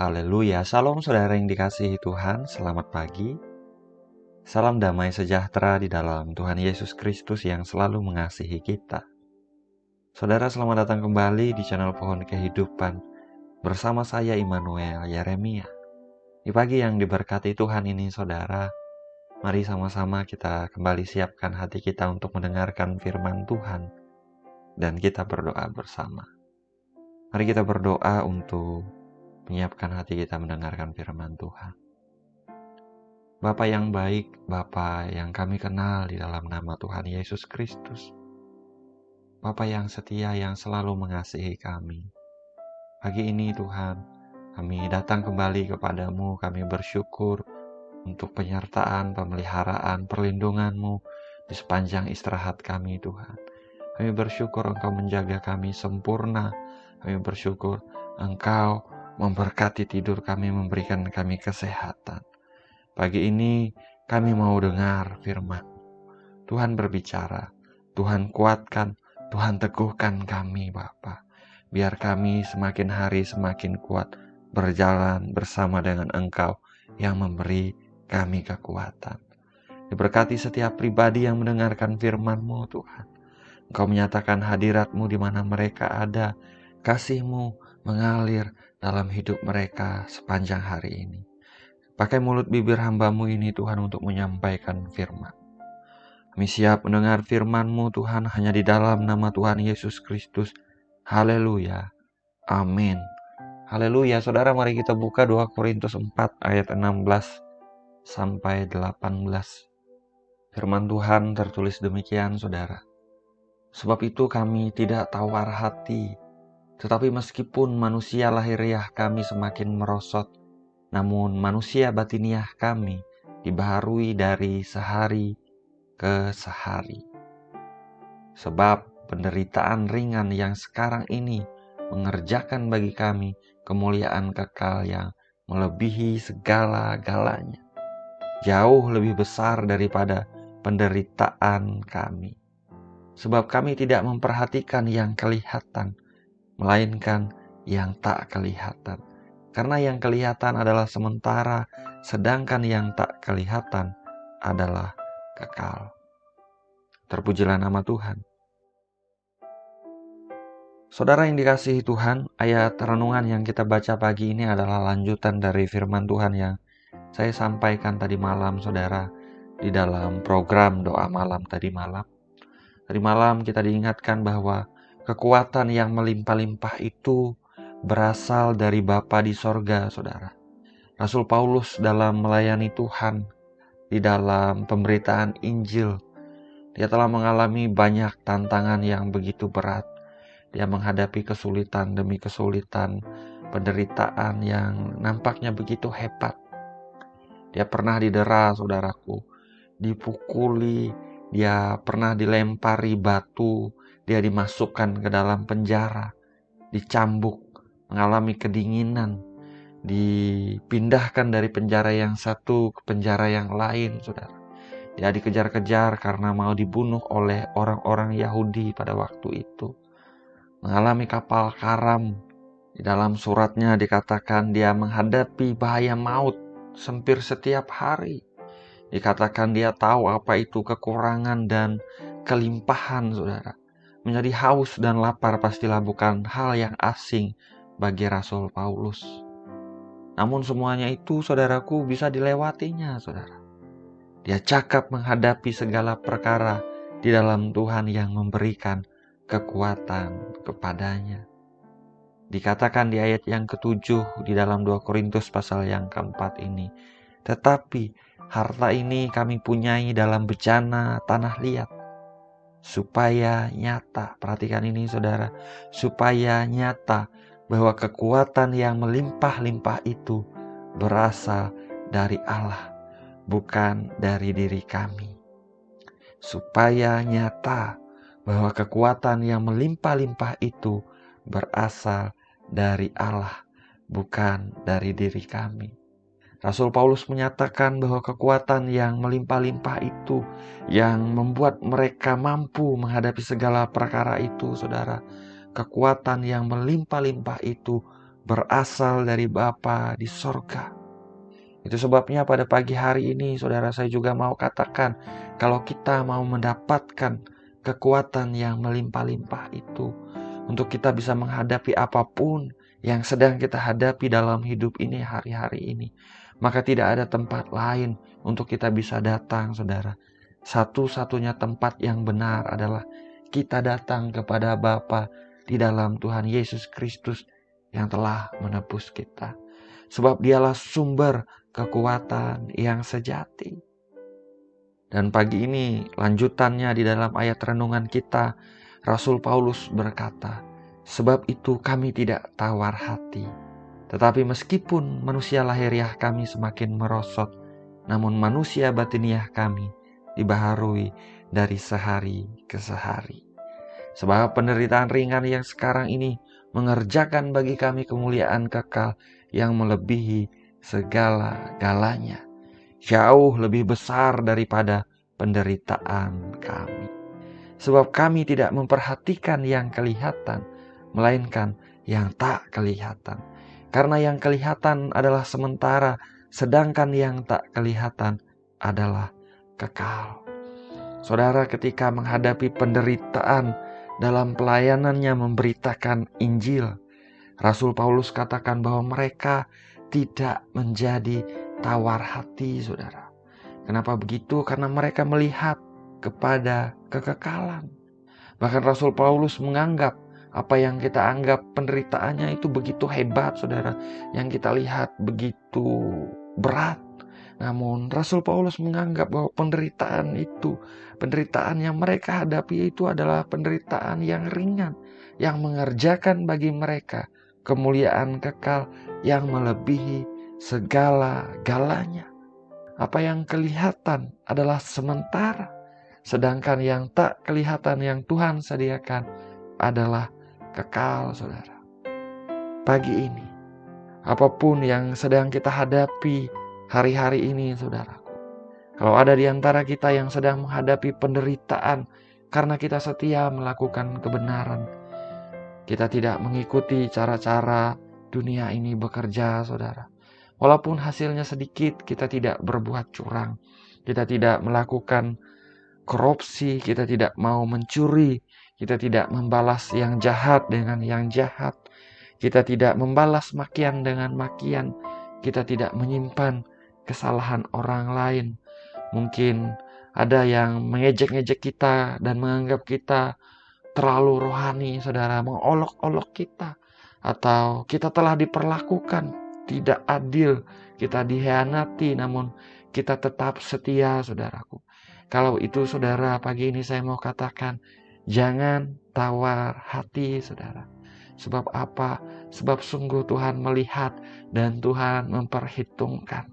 Haleluya, Shalom saudara yang dikasihi Tuhan, selamat pagi. Salam damai sejahtera di dalam Tuhan Yesus Kristus yang selalu mengasihi kita. Saudara, selamat datang kembali di channel Pohon Kehidupan bersama saya Immanuel Yeremia. Di pagi yang diberkati Tuhan ini saudara, mari sama-sama kita kembali siapkan hati kita untuk mendengarkan firman Tuhan dan kita berdoa bersama. Mari kita berdoa untuk menyiapkan hati kita mendengarkan firman Tuhan. Bapa yang baik, Bapa yang kami kenal di dalam nama Tuhan Yesus Kristus. Bapa yang setia yang selalu mengasihi kami. Pagi ini Tuhan, kami datang kembali kepadamu, kami bersyukur untuk penyertaan, pemeliharaan, perlindungan-Mu di sepanjang istirahat kami Tuhan. Kami bersyukur Engkau menjaga kami sempurna. Kami bersyukur Engkau memberkati tidur kami, memberikan kami kesehatan. Pagi ini kami mau dengar firman. Tuhan berbicara, Tuhan kuatkan, Tuhan teguhkan kami Bapa. Biar kami semakin hari semakin kuat berjalan bersama dengan Engkau yang memberi kami kekuatan. Diberkati setiap pribadi yang mendengarkan firman-Mu Tuhan. Engkau menyatakan hadirat-Mu di mana mereka ada. Kasih-Mu mengalir dalam hidup mereka sepanjang hari ini. Pakai mulut bibir hamba-Mu ini Tuhan untuk menyampaikan firman. Kami siap mendengar firman-Mu Tuhan hanya di dalam nama Tuhan Yesus Kristus. Haleluya. Amin. Haleluya. Saudara, mari kita buka 2 Korintus 4 ayat 16 sampai 18. Firman Tuhan tertulis demikian saudara. Sebab itu kami tidak tawar hati, tetapi meskipun manusia lahiriah kami semakin merosot, namun manusia batiniah kami dibaharui dari sehari ke sehari. Sebab penderitaan ringan yang sekarang ini mengerjakan bagi kami kemuliaan kekal yang melebihi segala-galanya, jauh lebih besar daripada penderitaan kami. Sebab kami tidak memperhatikan yang kelihatan, melainkan yang tak kelihatan. Karena yang kelihatan adalah sementara, sedangkan yang tak kelihatan adalah kekal. Terpujilah nama Tuhan. Saudara yang dikasihi Tuhan, ayat renungan yang kita baca pagi ini adalah lanjutan dari firman Tuhan yang saya sampaikan tadi malam, saudara, di dalam program doa malam tadi malam. Tadi malam kita diingatkan bahwa kekuatan yang melimpah-limpah itu berasal dari Bapa di sorga, saudara. Rasul Paulus dalam melayani Tuhan, di dalam pemberitaan Injil, dia telah mengalami banyak tantangan yang begitu berat. Dia menghadapi kesulitan demi kesulitan, penderitaan yang nampaknya begitu hebat. Dia pernah didera, saudaraku, dipukuli, dia pernah dilempari batu, dia dimasukkan ke dalam penjara, dicambuk, mengalami kedinginan, dipindahkan dari penjara yang satu ke penjara yang lain, saudara. Dia dikejar-kejar karena mau dibunuh oleh orang-orang Yahudi pada waktu itu. Mengalami kapal karam. Di dalam suratnya dikatakan dia menghadapi bahaya maut hampir setiap hari. Dikatakan dia tahu apa itu kekurangan dan kelimpahan, saudara. Menjadi haus dan lapar pastilah bukan hal yang asing bagi Rasul Paulus. Namun semuanya itu, saudaraku, bisa dilewatinya, saudara. Dia cakap menghadapi segala perkara di dalam Tuhan yang memberikan kekuatan kepadanya. Dikatakan di ayat yang ke-7 di dalam 2 Korintus pasal yang ke-4 ini. Tetapi harta ini kami punyai dalam bejana tanah liat, supaya nyata, perhatikan ini saudara, supaya nyata bahwa kekuatan yang melimpah-limpah itu berasal dari Allah, bukan dari diri kami. Supaya nyata bahwa kekuatan yang melimpah-limpah itu berasal dari Allah, bukan dari diri kami. Rasul Paulus menyatakan bahwa kekuatan yang melimpah-limpah itu yang membuat mereka mampu menghadapi segala perkara itu, saudara. Kekuatan yang melimpah-limpah itu berasal dari Bapa di sorga. Itu sebabnya pada pagi hari ini, saudara, saya juga mau katakan, kalau kita mau mendapatkan kekuatan yang melimpah-limpah itu, untuk kita bisa menghadapi apapun yang sedang kita hadapi dalam hidup ini hari-hari ini, maka tidak ada tempat lain untuk kita bisa datang, saudara. Satu-satunya tempat yang benar adalah kita datang kepada Bapa di dalam Tuhan Yesus Kristus yang telah menebus kita. Sebab dialah sumber kekuatan yang sejati. Dan pagi ini lanjutannya di dalam ayat renungan kita, Rasul Paulus berkata, sebab itu kami tidak tawar hati. Tetapi meskipun manusia lahiriah kami semakin merosot, namun manusia batiniah kami dibaharui dari sehari ke sehari. Sebab penderitaan ringan yang sekarang ini mengerjakan bagi kami kemuliaan kekal yang melebihi segala-galanya, jauh lebih besar daripada penderitaan kami. Sebab kami tidak memperhatikan yang kelihatan, melainkan yang tak kelihatan. Karena yang kelihatan adalah sementara, sedangkan yang tak kelihatan adalah kekal. Saudara, ketika menghadapi penderitaan dalam pelayanannya memberitakan Injil, Rasul Paulus katakan bahwa mereka tidak menjadi tawar hati, saudara. Kenapa begitu? Karena mereka melihat kepada kekekalan. Bahkan Rasul Paulus menganggap apa yang kita anggap penderitaannya itu begitu hebat, saudara. Yang kita lihat begitu berat. Namun Rasul Paulus menganggap bahwa penderitaan yang mereka hadapi itu adalah penderitaan yang ringan, yang mengerjakan bagi mereka kemuliaan kekal yang melebihi segala-galanya. Apa yang kelihatan adalah sementara, sedangkan yang tak kelihatan yang Tuhan sediakan adalah kekal, saudara. Pagi ini, apapun yang sedang kita hadapi hari-hari ini, saudaraku, kalau ada di antara kita yang sedang menghadapi penderitaan karena kita setia melakukan kebenaran, kita tidak mengikuti cara-cara dunia ini bekerja, saudara. Walaupun hasilnya sedikit, kita tidak berbuat curang. Kita tidak melakukan korupsi, kita tidak mau mencuri, kita tidak membalas yang jahat dengan yang jahat. Kita tidak membalas makian dengan makian. Kita tidak menyimpan kesalahan orang lain. Mungkin ada yang mengejek-ngejek kita dan menganggap kita terlalu rohani, saudara, mengolok-olok kita. Atau kita telah diperlakukan tidak adil, kita dihianati, namun kita tetap setia, saudaraku. Kalau itu, saudara, pagi ini saya mau katakan, jangan tawar hati, saudara. Sebab apa? Sebab sungguh Tuhan melihat dan Tuhan memperhitungkan.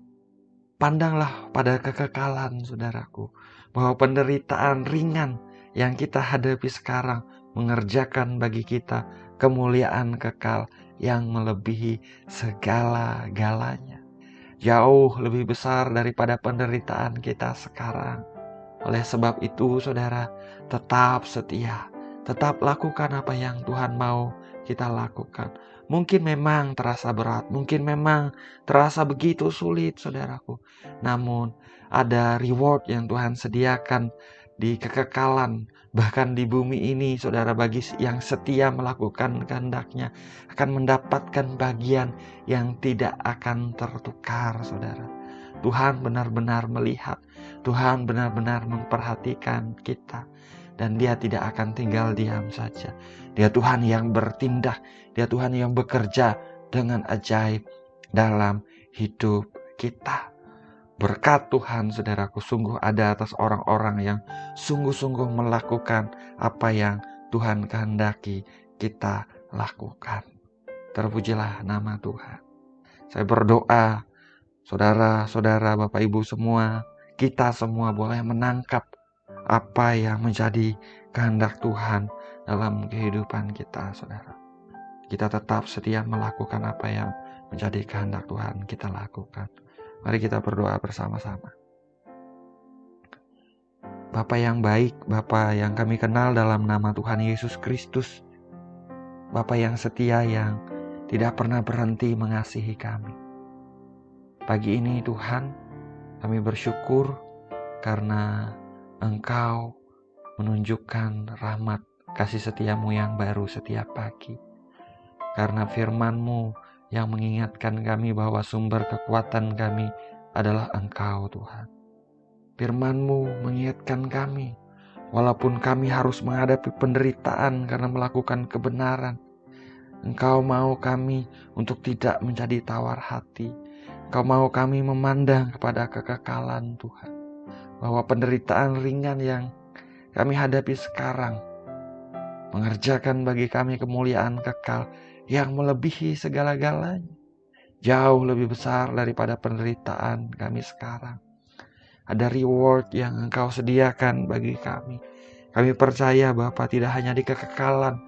Pandanglah pada kekekalan, saudaraku, bahwa penderitaan ringan yang kita hadapi sekarang mengerjakan bagi kita kemuliaan kekal yang melebihi segala-galanya. Jauh lebih besar daripada penderitaan kita sekarang. Oleh sebab itu, saudara, tetap setia. Tetap lakukan apa yang Tuhan mau kita lakukan. Mungkin memang terasa berat, mungkin memang terasa begitu sulit, saudaraku. Namun ada reward yang Tuhan sediakan di kekekalan, bahkan di bumi ini, saudara, bagi yang setia melakukan kehendak-Nya akan mendapatkan bagian yang tidak akan tertukar, saudara. Tuhan benar-benar melihat, Tuhan benar-benar memperhatikan kita. Dan Dia tidak akan tinggal diam saja. Dia Tuhan yang bertindak, Dia Tuhan yang bekerja dengan ajaib dalam hidup kita. Berkat Tuhan, saudaraku, sungguh ada atas orang-orang yang sungguh-sungguh melakukan apa yang Tuhan kehendaki kita lakukan. Terpujilah nama Tuhan. Saya berdoa, saudara-saudara, Bapak Ibu semua, kita semua boleh menangkap apa yang menjadi kehendak Tuhan dalam kehidupan kita, saudara. Kita tetap setia melakukan apa yang menjadi kehendak Tuhan kita lakukan. Mari kita berdoa bersama-sama. Bapa yang baik, Bapa yang kami kenal dalam nama Tuhan Yesus Kristus, Bapa yang setia yang tidak pernah berhenti mengasihi kami. Pagi ini Tuhan, kami bersyukur karena Engkau menunjukkan rahmat kasih setiamu yang baru setiap pagi. Karena firman-Mu yang mengingatkan kami bahwa sumber kekuatan kami adalah Engkau Tuhan. Firman-Mu mengingatkan kami, walaupun kami harus menghadapi penderitaan karena melakukan kebenaran, Engkau mau kami untuk tidak menjadi tawar hati. Engkau mau kami memandang kepada kekekalan Tuhan. Bahwa penderitaan ringan yang kami hadapi sekarang mengerjakan bagi kami kemuliaan kekal yang melebihi segala-galanya. Jauh lebih besar daripada penderitaan kami sekarang. Ada reward yang Engkau sediakan bagi kami. Kami percaya Bapa, tidak hanya di kekekalan,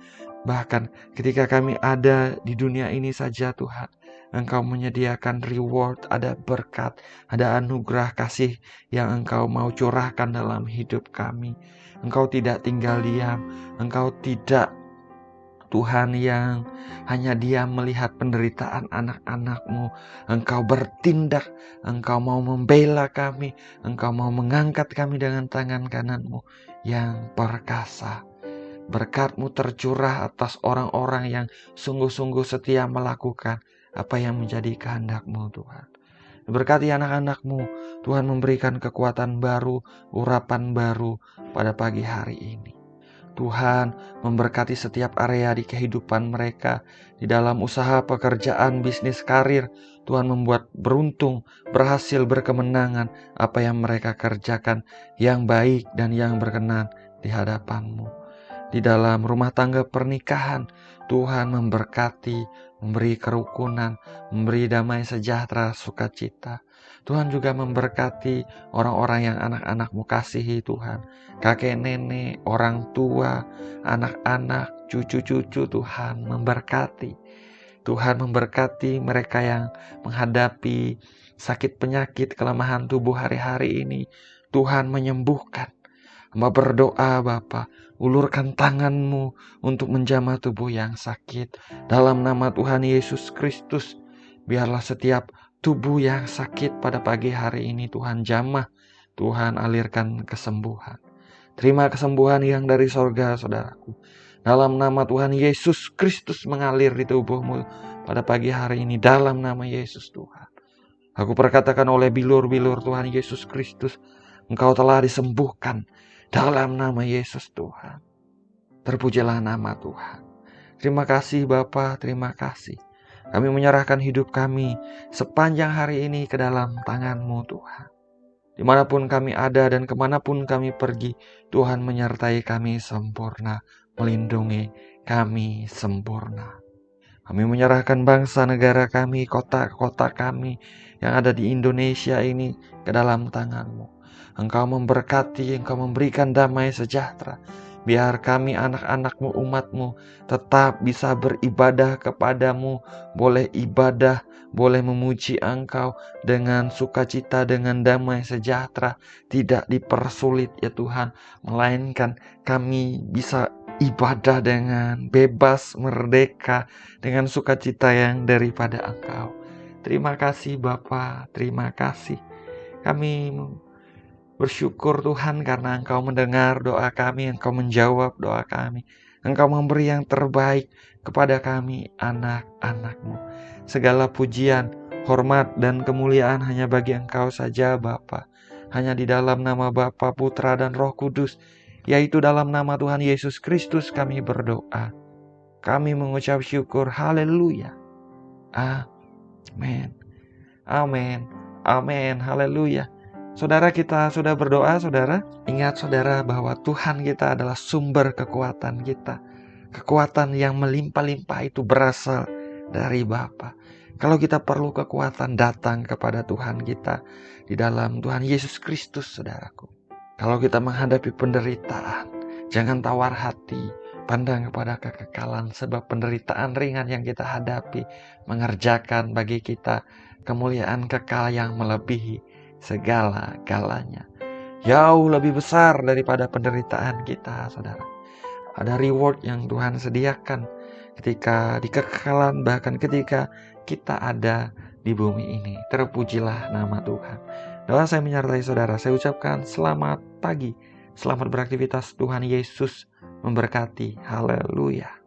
bahkan ketika kami ada di dunia ini saja Tuhan, Engkau menyediakan reward, ada berkat, ada anugerah kasih yang Engkau mau curahkan dalam hidup kami. Engkau tidak tinggal diam, Engkau tidak Tuhan yang hanya diam melihat penderitaan anak-anak-Mu. Engkau bertindak, Engkau mau membela kami, Engkau mau mengangkat kami dengan tangan kanan-Mu yang perkasa. Berkat-Mu tercurah atas orang-orang yang sungguh-sungguh setia melakukan apa yang menjadi kehendak-Mu Tuhan. Berkati anak-anak-Mu, Tuhan memberikan kekuatan baru, urapan baru pada pagi hari ini. Tuhan memberkati setiap area di kehidupan mereka, di dalam usaha, pekerjaan, bisnis, karir. Tuhan membuat beruntung, berhasil, berkemenangan apa yang mereka kerjakan, yang baik dan yang berkenan di hadapan-Mu. Di dalam rumah tangga pernikahan, Tuhan memberkati, memberi kerukunan, memberi damai sejahtera, sukacita. Tuhan juga memberkati orang-orang yang anak-anak-Mu kasihi Tuhan. Kakek nenek, orang tua, anak-anak, cucu-cucu, Tuhan memberkati. Tuhan memberkati mereka yang menghadapi sakit penyakit, kelemahan tubuh hari-hari ini. Tuhan menyembuhkan. Hamba berdoa Bapa, ulurkan tangan-Mu untuk menjamah tubuh yang sakit. Dalam nama Tuhan Yesus Kristus, biarlah setiap tubuh yang sakit pada pagi hari ini Tuhan jamah. Tuhan alirkan kesembuhan. Terima kesembuhan yang dari sorga, saudaraku. Dalam nama Tuhan Yesus Kristus mengalir di tubuhmu pada pagi hari ini. Dalam nama Yesus Tuhan. Aku perkatakan oleh bilur-bilur Tuhan Yesus Kristus, Engkau telah disembuhkan. Dalam nama Yesus Tuhan. Terpujilah nama Tuhan. Terima kasih Bapa, terima kasih. Kami menyerahkan hidup kami sepanjang hari ini ke dalam tangan-Mu Tuhan. Dimanapun kami ada dan kemanapun kami pergi, Tuhan menyertai kami sempurna, melindungi kami sempurna. Kami menyerahkan bangsa negara kami, kota-kota kami yang ada di Indonesia ini ke dalam tangan-Mu. Engkau memberkati, Engkau memberikan damai sejahtera. Biar kami anak-anak-Mu, umat-Mu tetap bisa beribadah kepadamu. Boleh ibadah, boleh memuji Engkau dengan sukacita, dengan damai sejahtera. Tidak dipersulit ya Tuhan. Melainkan kami bisa ibadah dengan bebas, merdeka, dengan sukacita yang daripada Engkau. Terima kasih Bapa, terima kasih. Kami bersyukur Tuhan karena Engkau mendengar doa kami, Engkau menjawab doa kami. Engkau memberi yang terbaik kepada kami anak-anak-Mu. Segala pujian, hormat, dan kemuliaan hanya bagi Engkau saja Bapa. Hanya di dalam nama Bapa, Putra, dan Roh Kudus, yaitu dalam nama Tuhan Yesus Kristus kami berdoa. Kami mengucap syukur, haleluya. Amin. Amin. Amin. Haleluya. Saudara, kita sudah berdoa, saudara. Ingat saudara bahwa Tuhan kita adalah sumber kekuatan kita. Kekuatan yang melimpah-limpah itu berasal dari Bapa. Kalau kita perlu kekuatan, datang kepada Tuhan kita di dalam Tuhan Yesus Kristus, saudaraku. Kalau kita menghadapi penderitaan, jangan tawar hati. Pandang kepada kekekalan, sebab penderitaan ringan yang kita hadapi mengerjakan bagi kita kemuliaan kekal yang melebihi segala-galanya. Jauh lebih besar daripada penderitaan kita, saudara. Ada reward yang Tuhan sediakan ketika di kekekalan, bahkan ketika kita ada di bumi ini. Terpujilah nama Tuhan. Doa saya menyertai saudara. Saya ucapkan selamat pagi, selamat beraktivitas. Tuhan Yesus memberkati. Haleluya.